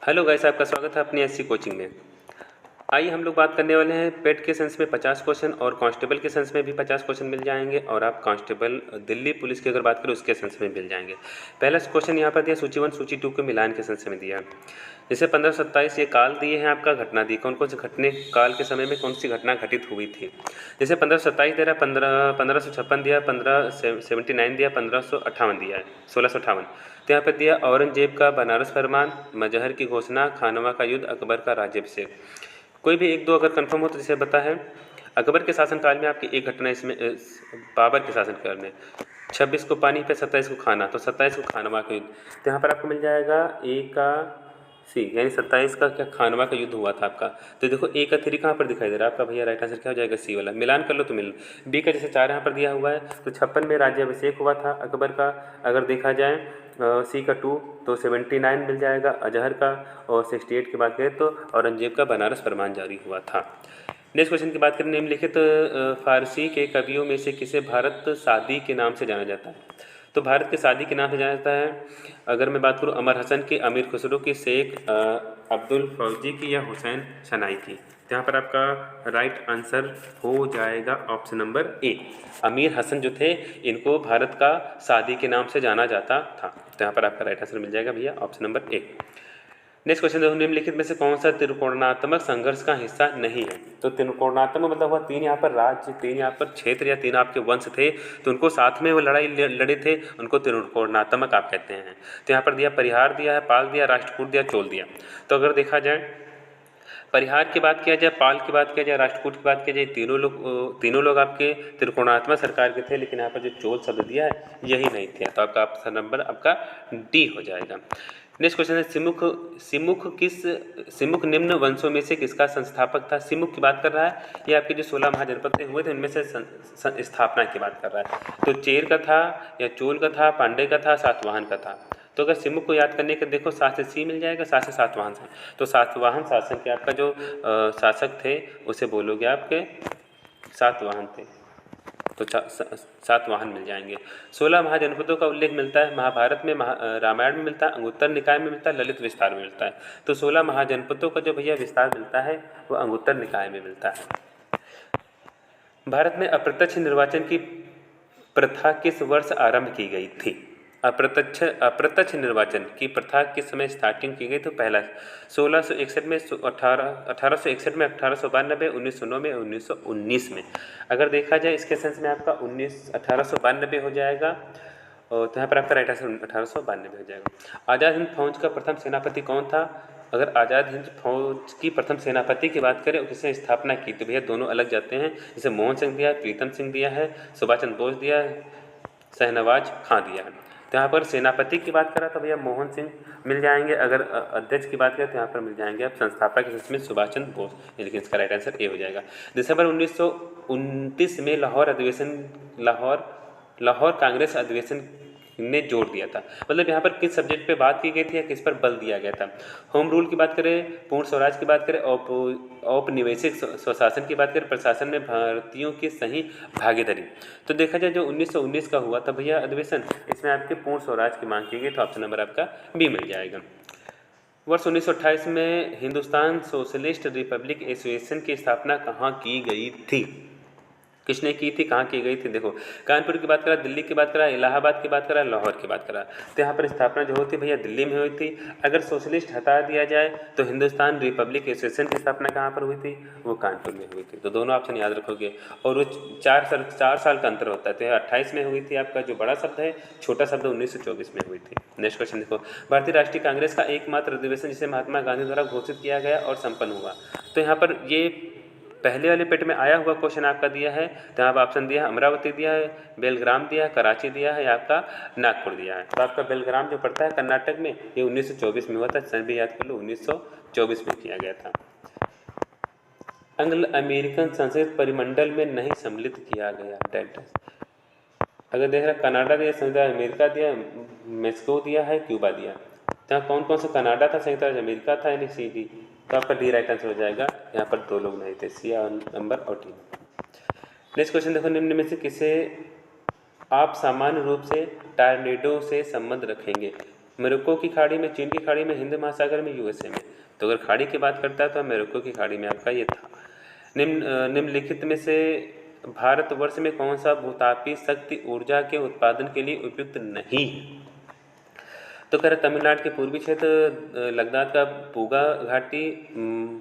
Hello guys, आपका स्वागत है अपनी एससी कोचिंग में। आइए हम लोग बात करने वाले हैं पेट के सेंस में 50 क्वेश्चन और कांस्टेबल के सेंस में भी 50 क्वेश्चन मिल जाएंगे और आप कांस्टेबल दिल्ली पुलिस की अगर बात करें उसके सेंस में मिल जाएंगे। पहला क्वेश्चन यहाँ पर दिया सूची 1 सूची 2 के मिलान के सेंस में दिया। जैसे 1527 ये काल दिए हैं, आपका घटना दी, कौन कौन से घटने काल के समय में कौन सी घटना घटित हुई थी। जैसे 1527 दे रहा है, 1556 दिया, 1579 दिया, 1558 दिया है, 1658। तो यहाँ पर दिया औरंगजेब का बनारस फरमान, मजहर की घोषणा, खानवा का युद्ध, अकबर का राज्याभिषेक। कोई भी एक दो अगर कंफर्म हो तो जैसे बता है अकबर के शासनकाल में आपकी एक घटना इसमें बाबर के शासनकाल में 26 को पानी पे 27 को खाना, तो 27 को खानवा का युद्ध। तो यहाँ पर आपको मिल जाएगा ए का सी, यानी 27 का क्या खानवा का युद्ध हुआ था आपका। तो देखो ए का 3 कहाँ पर दिखाई दे रहा है आपका भैया, राइट आंसर क्या हो जाएगा सी वाला। मिलान कर लो तो मिल। बी का जैसे 4 यहाँ पर दिया हुआ है, तो 56 में राज्याभिषेक हुआ था अकबर का। अगर देखा जाए सी का 2 तो 79 मिल जाएगा अजहर का, और 68 की बात करें तो औरंगजेब का बनारस फरमान जारी हुआ था। नेक्स्ट क्वेश्चन की बात करें, निम्नलिखित फारसी के कवियों में से किसे भारत सादी के नाम से जाना जाता है। तो भारत के सादी के नाम से जाना जाता है, अगर मैं बात करूँ अमर हसन की, अमीर खुसरो की, शेख अब्दुल फौजी की, या हुसैन शनाई की। तो यहाँ पर आपका राइट आंसर हो जाएगा ऑप्शन नंबर ए। अमीर हसन जो थे इनको भारत का सादी के नाम से जाना जाता था। तो यहाँ पर आपका राइट आंसर मिल जाएगा भैया option number A. Next question देखो, निम्नलिखित में से कौन सा त्रिकोणात्मक संघर्ष का हिस्सा नहीं है। तो त्रिकोणात्मक मतलब हुआ 3 यहाँ पर राज्य, 3 यहाँ पर क्षेत्र, या 3 आपके वंश थे तो उनको साथ में वो लड़ाई लड़े थे, उनको त्रिकोणात्मक आप कहते हैं। तो यहाँ पर दिया परिहार दिया है, पाल दिया, राष्ट्रकूट दिया, चोल दिया। तो अगर देखा जाए परिहार की बात किया जाए, पाल की बात किया जाए, राष्ट्रकूट की बात किया जाए, तीनों लोग आपके त्रिकोणात्मक सरकार के थे, लेकिन यहाँ पर जो चोल शब्द दिया है यही नहीं थे। तो आपका ऑप्शन नंबर आपका डी हो जाएगा। नेक्स्ट क्वेश्चन है सिमुख निम्न वंशों में से किसका संस्थापक था। सिमुख की बात कर रहा है, ये आपके जो 16 महाजनपद हुए थे उनमें से स्थापना की बात कर रहा है। तो चेर का था, या चोल का था, पांडे का था, सातवाहन का था। तो अगर सिमुख को याद करने के देखो 7 से सी मिल जाएगा, 7 से सातवाहन से। तो सातवाहन शासन के आपका जो शासक थे उसे बोलोगे आपके सातवाहन थे, तो सातवाहन मिल जाएंगे। 16 महाजनपदों का उल्लेख मिलता है महाभारत में, रामायण में मिलता है, अंगुत्तर निकाय में मिलता है, ललित विस्तार में मिलता है। तो 16 महाजनपदों का जो भैया विस्तार मिलता है वो अंगुत्तर निकाय में मिलता है। भारत में अप्रत्यक्ष निर्वाचन की प्रथा किस वर्ष आरंभ की गई थी। अप्रत्यक्ष निर्वाचन की प्रथा किस समय स्टार्टिंग की गई। तो पहला 1661 में, 1861 में, 1892, 1909 में, 1919 में। अगर देखा जाए इसके सेंस में आपका 1892 हो जाएगा, और तो यहाँ पर आपका राइट आंसर 1892 हो जाएगा। आज़ाद हिंद फौज का प्रथम सेनापति कौन था। अगर आज़ाद हिंद फौज की प्रथम सेनापति की बात करें और किसने स्थापना की, तो भैया दोनों अलग जाते हैं। जैसे मोहन सिंह दिया है, प्रीतम सिंह दिया है, सुभाष चंद्र बोस दिया है, शहनवाज खां दिया है। तो यहाँ पर सेनापति की बात करा तो भैया मोहन सिंह मिल जाएंगे। अगर अध्यक्ष की बात करें तो यहाँ पर मिल जाएंगे आप संस्थापक इसमें सुभाष चंद्र बोस, लेकिन इसका राइट आंसर ए हो जाएगा। दिसंबर 1929 में लाहौर कांग्रेस अधिवेशन ने जोड़ दिया था। मतलब यहाँ पर किस सब्जेक्ट पे बात की गई थी या किस पर बल दिया गया था। होम रूल की बात करें, पूर्ण स्वराज की बात करें, औपनिवेशिक स्वशासन की बात करें, प्रशासन में भारतीयों की सही भागीदारी। तो देखा जाए जो 1919 का हुआ था भैया अधिवेशन, इसमें आपके पूर्ण स्वराज की मांग की गई, तो ऑप्शन नंबर आपका बी मिल जाएगा। वर्ष 1928 में हिंदुस्तान सोशलिस्ट रिपब्लिक एसोसिएशन की स्थापना कहाँ की गई थी। किसने की थी, कहाँ की गई थी। देखो कानपुर की बात करा, दिल्ली की बात करा, इलाहाबाद की बात करा, लाहौर की बात करा। तो यहाँ पर स्थापना जो होती भैया दिल्ली में हुई थी। अगर सोशलिस्ट हटा दिया जाए तो हिंदुस्तान रिपब्लिक एसोसिएशन की स्थापना कहाँ पर हुई थी, वो कानपुर में हुई थी। तो दोनों ऑप्शन याद रखोगे। और वो 4 साल का अंतर होता है। तो 28 में हुई थी आपका जो बड़ा शब्द है, छोटा शब्द 1924 में हुई थी। नेक्स्ट क्वेश्चन देखो, भारतीय राष्ट्रीय कांग्रेस का एकमात्र अधिवेशन जिसे महात्मा गांधी द्वारा घोषित किया गया और संपन्न हुआ। तो यहाँ पर ये पहले वाले पेट में आया हुआ क्वेश्चन आपका दिया है। तो यहाँ पर ऑप्शन दिया है अमरावती दिया है, बेलग्राम दिया है, कराची दिया है, या आपका नागपुर दिया है। तो आपका बेलग्राम जो पड़ता है कर्नाटक में, ये 1924 में हुआ था। सन भी याद कर लो, 1924 में किया गया था। एंग्लो अमेरिकन संसद परिमंडल में नहीं सम्मिलित किया गया डेल्टा। अगर देख रहे कनाडा दिया, संयुक्त राज्य अमेरिका दिया, मेक्सिको दिया है, क्यूबा दिया। तो कौन कौन सा कनाडा था, संयुक्त राज्य अमेरिका था, यानी सी डी। तो आपका डी राइट आंसर हो जाएगा। यहाँ पर 2 लोग नहीं थे, सी नंबर और डी। नेक्स्ट क्वेश्चन देखो, निम्न में से किसे आप सामान्य रूप से टॉर्नेडो से संबंध रखेंगे। मोरक्को की खाड़ी में, चीन की खाड़ी में, हिंद महासागर में, यूएसए में। तो अगर खाड़ी की बात करता है तो मोरक्को की खाड़ी में आपका ये था। निम्नलिखित में से भारतवर्ष में कौन सा भूतापीय शक्ति ऊर्जा के उत्पादन के लिए उपयुक्त नहीं है? तो कह रहे तमिलनाडु के पूर्वी क्षेत्र, लद्दाख का पूगा घाटी,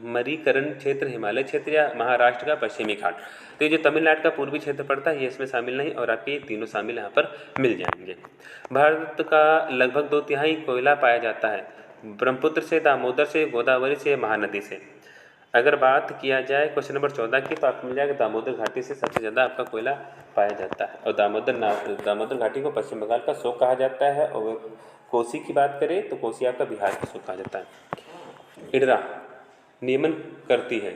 मरीकरण क्षेत्र, हिमालय क्षेत्र, या महाराष्ट्र का पश्चिमी घाट। तो ये जो तमिलनाडु का पूर्वी क्षेत्र पड़ता है ये इसमें शामिल नहीं, और आपके ये तीनों शामिल यहाँ पर मिल जाएंगे। भारत का लगभग 2/3 कोयला पाया जाता है ब्रह्मपुत्र से, दामोदर से, गोदावरी से, महानदी से। अगर बात किया जाए क्वेश्चन नंबर 14 की, तो आपको मिल जाएगा दामोदर घाटी से सबसे ज़्यादा आपका कोयला पाया जाता है। और दामोदर घाटी को पश्चिम बंगाल का शोक कहा जाता है। और कोसी की बात करें तो कोसी आपका बिहार का शोक कहा जाता है। इडरा नियमन करती है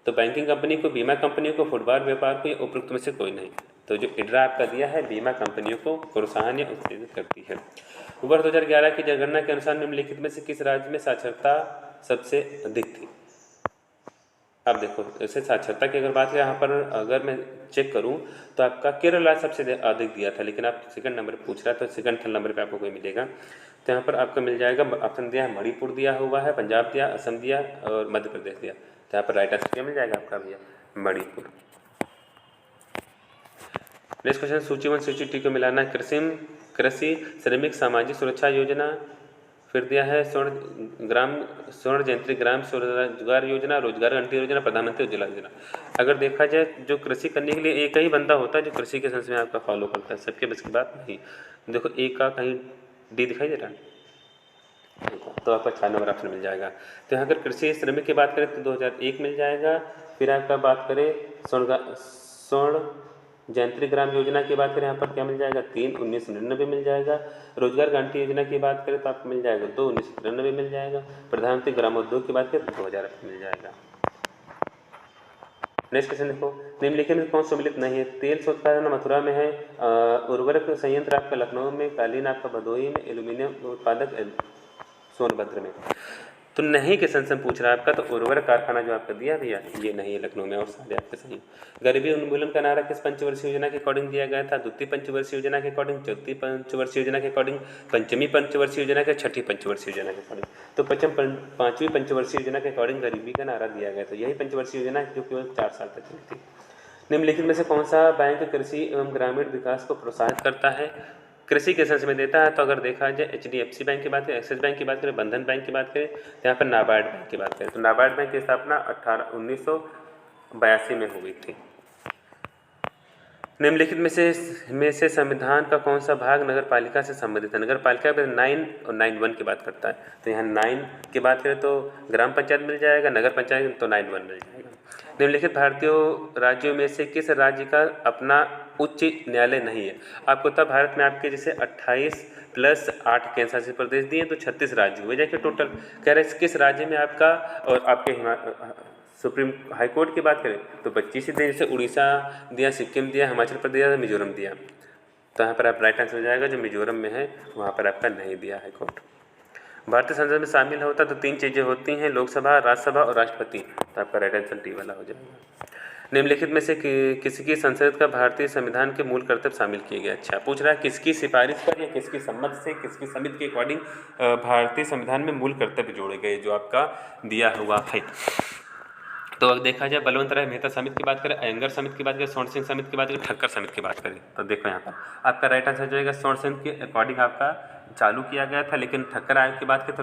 तो बैंकिंग कंपनी को, बीमा कंपनियों को, फुटपाथ व्यापार को, या उपरोक्त में से कोई नहीं। तो जो इडरा आपका दिया है बीमा कंपनियों को प्रोत्साहन या उत्तेजित करती है। वर्ष 2011 की जनगणना के अनुसार निम्नलिखित में से किस राज्य में साक्षरता सबसे अधिक थी? अब देखो, जैसे साक्षरता की अगर बात करें यहाँ पर अगर मैं चेक करूँ तो आपका केरला सबसे अधिक दिया था, लेकिन आप सेकंड नंबर पे पूछ रहा है तो सेकंड थर्ड नंबर पे आपको कोई मिलेगा। तो यहाँ पर आपको मिल जाएगा, ऑप्शन दिया है मणिपुर दिया हुआ है, पंजाब दिया, असम दिया और मध्य प्रदेश दिया। तो यहाँ पर राइट आंसर क्या मिल जाएगा आपका भैया? मणिपुर। नेक्स्ट क्वेश्चन, सूची 1 सूची 2 को मिलाना। कृषि श्रमिक सामाजिक सुरक्षा योजना, फिर दिया है स्वर्ण जयंती ग्राम स्वरोजगार योजना, रोजगार गारंटी योजना, प्रधानमंत्री उज्ज्वला योजना। अगर देखा जाए जो कृषि करने के लिए एक ही बंदा होता है जो कृषि के सेंस में आपका फॉलो करता है, सबके बस की बात नहीं। देखो एक का कहीं डी दिखाई दे रहा है, तो आपका 4 नंबर ऑप्शन मिल जाएगा। तो यहाँ अगर कृषि श्रमिक की बात करें तो 2001 मिल जाएगा। फिर आपका बात करें स्वर्ण जयंती ग्राम योजना की बात करें यहाँ पर क्या मिल जाएगा? 3/1999 मिल जाएगा। रोजगार गारंटी योजना की बात करें तो आपको मिल जाएगा 2/1993 मिल जाएगा। प्रधानमंत्री ग्रामोद्योग की बात करें तो 2000 मिल जाएगा। नेक्स्ट क्वेश्चन देखो, निम्नलिखित में कौन सम्मिलित नहीं है? तेल से उत्पादन मथुरा में है, उर्वरक संयंत्र आपका लखनऊ में, कालीन आपका भदोही में, एल्यूमिनियम उत्पादक सोनभद्र में। तो नहीं के सेंस में पूछ रहा है आपका, तो उर्वरक कारखाना जो आपका दिया भैया ये नहीं है लखनऊ में, और सारे आपके सही। गरीबी उन्मूलन का नारा किस पंचवर्षीय योजना के अकॉर्डिंग दिया गया था? द्वितीय पंचवर्षीय योजना के अकॉर्डिंग, चौथी पंचवर्षीय योजना के अकॉर्डिंग, पंचमी पंचवर्षीय योजना के, छठी पंचवर्षीय योजना के अकॉर्डिंग। तो पाँचवीं पंचवर्षीय योजना के अकॉर्डिंग गरीबी का नारा दिया गया था। यही पंचवर्षीय योजना जो केवल 4 साल तक चली थी। निम्नलिखित में से कौन सा बैंक कृषि एवं ग्रामीण विकास को प्रोत्साहित करता है? कृषि के सेंस में देता है तो अगर देखा जाए HDFC बैंक की बात करें, एक्सिस बैंक की बात करें, बंधन बैंक की बात करें, तो यहाँ पर नाबार्ड बैंक की बात करें तो नाबार्ड बैंक की स्थापना 1982 में हुई थी। निम्नलिखित में से संविधान का कौन सा भाग नगर पालिका से संबंधित है? नगर पालिका में 9 और 9(1) की बात करता है, तो यहाँ 9 की बात करें तो ग्राम पंचायत मिल जाएगा, नगर पंचायत तो 9(1) मिल जाएगा। निम्नलिखित भारतीय राज्यों में से किस राज्य का अपना उच्च न्यायालय नहीं है? आपको तब भारत में आपके जैसे 28 + 8 केंद्र शासित प्रदेश दिए तो 36 राज्य हुए जाके टोटल। कह रहे किस राज्य में आपका, और आपके सुप्रीम हाई कोर्ट की बात करें तो 25 ही दिए, जैसे उड़ीसा दिया, सिक्किम दिया, हिमाचल प्रदेश दिया, मिजोरम दिया। तो यहाँ पर आप राइट आंसर हो जाएगा जो मिजोरम में है वहाँ पर आपका नहीं दिया हाई कोर्ट। भारतीय संसद में शामिल होता तो 3 चीज़ें होती हैं, लोकसभा, राज्यसभा और राष्ट्रपति। तो आपका राइट आंसर डी वाला हो जाएगा। निम्नलिखित में से किसी की संसद का भारतीय संविधान के मूल कर्तव्य शामिल किए गए? अच्छा, पूछ रहा है किसकी सिफारिश पर या किसकी सम्मत से, किसकी समिति के अकॉर्डिंग भारतीय संविधान में मूल कर्तव्य जोड़े गए जो आपका दिया हुआ है। तो अगर देखा जाए बलवंत राय मेहता समिति की बात करें, अयंगर समिति की बात करें, स्वर्ण सिंह समिति की बात करें, ठक्कर समिति की बात करें, तो देखो यहाँ पर आपका राइट आंसर जो है स्वर्ण सिंह के अकॉर्डिंग आपका चालू किया गया था। लेकिन ठक्कर आयोग की बात करें तो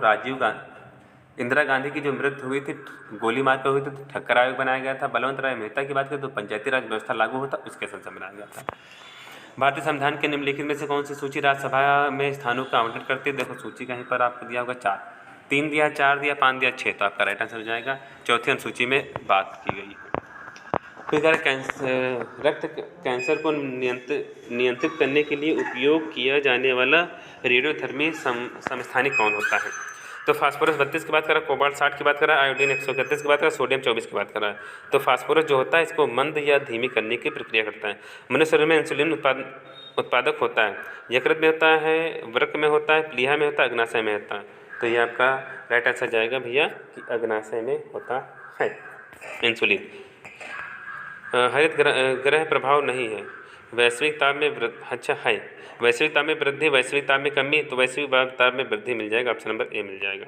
इंदिरा गांधी की जो मृत्यु हुई थी गोली मार कर हुई थी तो ठक्कर आयोग बनाया गया था। बलवंत राय मेहता की बात करें तो पंचायती राज व्यवस्था लागू होता उसके संसद बनाया गया था। भारतीय संविधान के निम्नलिखित में से कौन सी सूची राज्यसभा में स्थानों का आवंटन करती है? देखो सूची कहीं पर आपको दिया होगा 4, 3 दिया, 4 दिया, 5 दिया, 6, तो आपका राइट आंसर हो जाएगा। चौथी अनुसूची में बात की गई है। फिर रक्त कैंसर को नियंत्रित करने के लिए उपयोग किया जाने वाला रेडियोधर्मी समस्थानिक कौन होता है? तो फास्फोरस 32 की बात करा, कोबाल्ट 60 की बात करा, आयोडीन 131 की बात करा, सोडियम 24 की बात करा। तो फास्फोरस जो होता है इसको मंद या धीमी करने की प्रक्रिया करता है। मनुष्य शरीर में इंसुलिन उत्पादक होता है, यकृत में होता है, वृक्क में होता है, प्लीहा में होता है, अग्नाशय में होता है। तो ये आपका राइट आंसर जाएगा भैया कि अग्नाशय में होता है इंसुलिन। हरित ग्रह प्रभाव नहीं है। वैश्विक ताप में अच्छा है, वैश्विक ताप में वृद्धि, वैश्विक ताप में कमी, तो वैश्विक ताप में वृद्धि मिल जाएगा, ऑप्शन नंबर ए मिल जाएगा।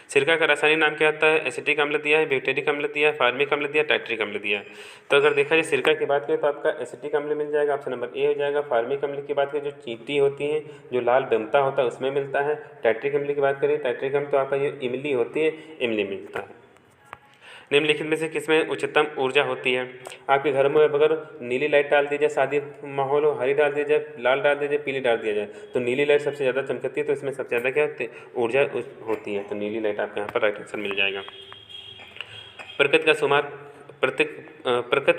सिरका का रासायनिक नाम क्या होता है? एसिटिक अम्ल दिया है, ब्यूटेरिक अम्ल दिया है, फार्मिक अम्ल दिया, टाइट्रिक अम्ल दिया है। तो अगर देखा जाए सिरका की बात करें तो आपका एसिटिक अम्ल मिल जाएगा, ऑप्शन नंबर ए हो जाएगा। फार्मिक अम्ल की बात करें जो चींटी होती हैं, जो लाल बिमता होता है उसमें मिलता है। टाइट्रिक अम्ल की बात करें, टाइट्रिक अम्ल तो आपका ये इमली होती है, इमली मिलता है। निम्नलिखित में से किसमें उच्चतम ऊर्जा होती है? आपके घर में अगर नीली लाइट डाल दी जाए, शादी माहौल हो, हरी डाल दी जाए, लाल डाल दी जाए, पीली डाल दिया जाए, तो नीली लाइट सबसे ज़्यादा चमकती है, तो इसमें सबसे ज़्यादा क्या होती है? ऊर्जा होती है, तो नीली लाइट आपके यहाँ पर राइट आंसर मिल जाएगा। प्रकृति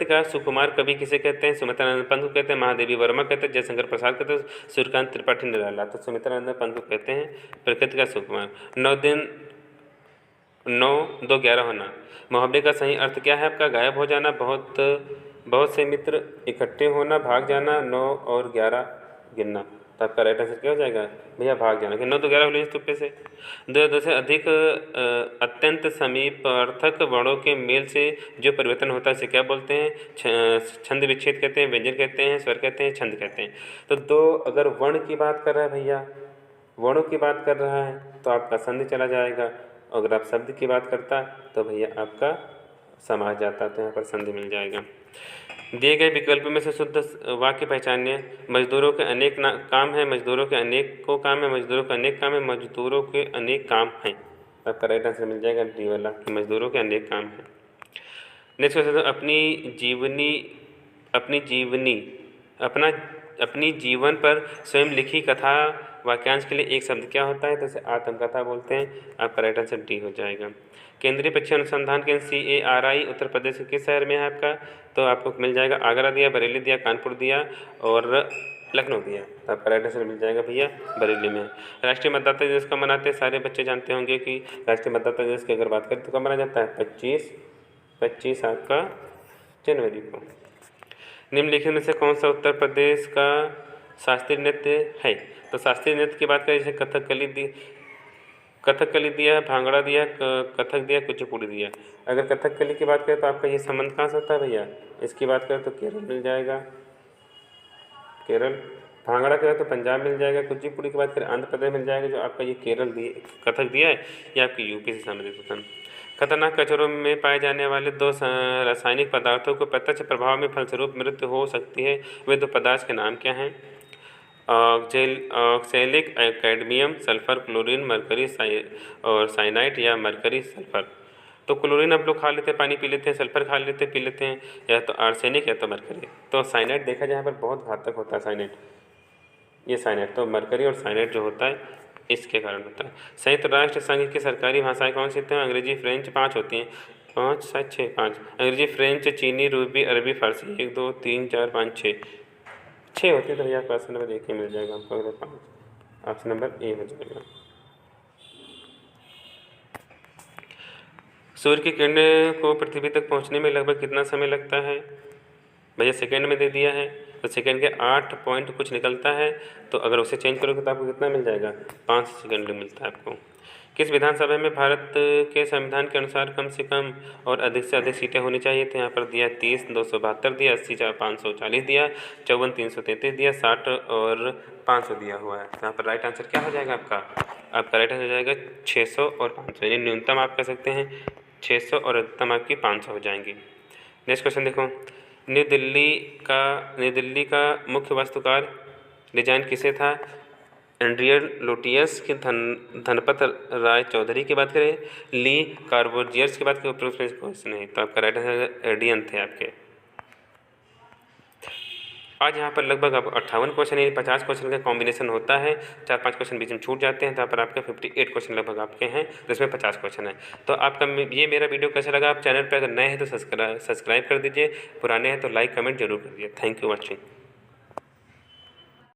का सुकुमार कवि किसे कहते हैं? सुमित्रानंद पंत को कहते हैं, महादेवी वर्मा कहते हैं, जयशंकर प्रसाद कहते हैं, सूर्यकांत त्रिपाठी निराला। तो सुमित्रानंद पंत को कहते हैं प्रकृति का सुकुमार। 9-2-11 होना, मुहावरे का सही अर्थ क्या है आपका? गायब हो जाना, बहुत से मित्र इकट्ठे होना, भाग जाना, 9 और 11 गिनना। तो आपका राइट आंसर क्या हो जाएगा भैया? भाग जाना। कि 9-2-11 हो लीजिए तुप्पे से। 2 से अधिक अत्यंत समीपार्थक वर्णों के मेल से जो परिवर्तन होता है उसे क्या बोलते हैं? छंद विच्छेद कहते हैं, व्यंजन कहते हैं, स्वर कहते हैं, छंद कहते हैं। तो 2 अगर वर्ण की बात कर रहा है भैया, वर्णों की बात कर रहा है तो आपका संधि चला जाएगा। अगर आप शब्द की बात करता तो भैया आपका समास जाता, तो यहाँ पर संधि मिल जाएगा। दिए गए विकल्प में से शुद्ध वाक्य पहचानिए। मजदूरों के अनेक काम हैं, मजदूरों के अनेक को काम है, मजदूरों के अनेक काम है, मजदूरों के अनेक काम हैं। आपका राइट आंसर मिल जाएगा डी वाला, कि मजदूरों के अनेक काम हैं। नेक्स्ट क्वेश्चन, अपनी जीवन पर स्वयं लिखी कथा वाक्यांश के लिए एक शब्द क्या होता है? तो इसे आत्मकथा बोलते हैं। आपका राइट आंसर डी हो जाएगा। केंद्रीय पक्षी अनुसंधान केंद्र CARI उत्तर प्रदेश के किस शहर में है आपका? तो आपको मिल जाएगा आगरा दिया, बरेली दिया, कानपुर दिया और लखनऊ दिया। तो आपका राइट आंसर मिल जाएगा भैया बरेली में। राष्ट्रीय मतदाता दिवस कब मनाते हैं? सारे बच्चे जानते होंगे कि राष्ट्रीय मतदाता दिवस की अगर बात करें तो कब मनाया जाता है? 25 आपका जनवरी को। निम्नलिखित में से कौन सा उत्तर प्रदेश का शास्त्रीय नृत्य है? तो शास्त्रीय नृत्य की बात करें जैसे कथकली दिया है, भांगड़ा दिया, कथक दिया, कुचिपुड़ी दिया। अगर कथकली की बात करें तो आपका ये संबंध कहाँ से होता है भैया? इसकी बात करें तो केरल मिल जाएगा, केरल। भांगड़ा की बात तो पंजाब मिल जाएगा। कुचिपुड़ी की बात करें आंध्र प्रदेश मिल जाएगा। जो आपका ये केरल कथक दिया है ये आपकी यूपी से संबंधित होता है। खतरनाक कचरों में पाए जाने वाले 2 रासायनिक पदार्थों को प्रत्यक्ष प्रभाव में फलस्वरूप मृत्यु हो सकती है, वे 2 पदार्थ के नाम क्या हैं? Oxalic cadmium, sulphur, chlorine, mercury और साइनाइड या मरकरी सल्फर। तो क्लोरीन आप लोग खा लेते हैं, पानी पी लेते हैं, सल्फर खा लेते हैं, पी लेते हैं, या तो आर्सेनिक या तो मरकरी। तो साइनाइड देखा जाए यहाँ पर बहुत घातक होता है साइनाइड, ये साइनाइड। तो मरकरी और साइनाइड जो होता है इसके कारण होता है। संयुक्त राष्ट्र संघ की सरकारी भाषाएं कौन सी होती हैं? अंग्रेजी, फ्रेंच 5 होती हैं, 5 7 6 5। अंग्रेजी, फ्रेंच, चीनी, रूबी, अरबी, फारसी 1 2 3 4 5 6 होती है। तो भैया ऑप्शन नंबर 1 मिल जाएगा आपको। अगर 5 ऑप्शन नंबर ए हो जाएगा। सूर्य की किरणें को पृथ्वी तक पहुंचने में लगभग कितना समय लगता है? भैया सेकंड में दे दिया है, तो सेकंड के 8 पॉइंट कुछ निकलता है। तो अगर उसे चेंज करोगे तो आपको कितना मिल जाएगा? 5 सेकंड मिलता है आपको। किस विधानसभा में भारत के संविधान के अनुसार कम से कम और अधिक से अधिक सीटें होनी चाहिए? तो यहाँ पर दिया 30 272 दिया, 80 540 दिया, 54 333 दिया, 60 और 500 दिया हुआ है। यहाँ पर राइट आंसर क्या हो जाएगा आपका? आपका राइट आंसर हो जाएगा 600 और 500। यानी न्यूनतम आप कह सकते हैं 600 और अधिकतम आपकी 500 हो जाएंगी। नेक्स्ट क्वेश्चन देखो, न्यू दिल्ली का मुख्य वास्तुकार डिजाइन किसे था? एंड्रियल लोटियस की धनपत राय चौधरी की बात करें, ली कार्बोजियर्स की बात करें, क्वेश्चन है। तो आपका राइट आंसर एडियन थे आपके। आज यहाँ पर लगभग अब 58 क्वेश्चन यानी 50 क्वेश्चन का कॉम्बिनेशन होता है। 4-5 क्वेश्चन बीच में छूट जाते हैं, तो यहाँ पर आपके 58 क्वेश्चन लगभग आपके हैं, जिसमें 50 क्वेश्चन है। तो आपका ये मेरा वीडियो कैसा लगा? आप चैनल पर अगर नए हैं तो सब्सक्राइब कर दीजिए, पुराने हैं तो लाइक कमेंट जरूर कर दीजिए। Thank you watching.